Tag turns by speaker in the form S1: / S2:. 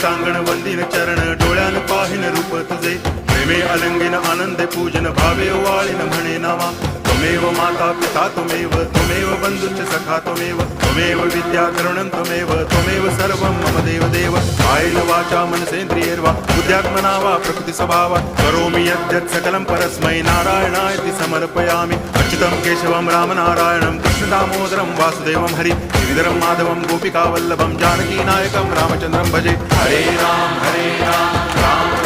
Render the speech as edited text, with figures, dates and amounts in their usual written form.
S1: टांगण वंदिन चरण डोळ्यान पाहिन रूप तुझे प्रेमे अलंगिन आनंदे पूजन भावे वाळीन म्हणे नावा त्वमेव माता पिता त्वमेव बंधुश्च सखा त्वमेव विद्या करुणं त्वमेव सर्वं मम देव कायेन वाचा मनसेन्द्रियैर्वा बुद्ध्यात्मना वा प्रकृति स्वभावात् करोमि यद्यत् सकलं परस्मै नारायणायति समर्पयामि अच्युतं केशवं रामनारायणं कृष्णदामोदरं वासुदेवं हरि गिरिधरं माधवं गोपिकावल्लभं जानकीनायकं रामचन्द्रं भजे हरे राम राम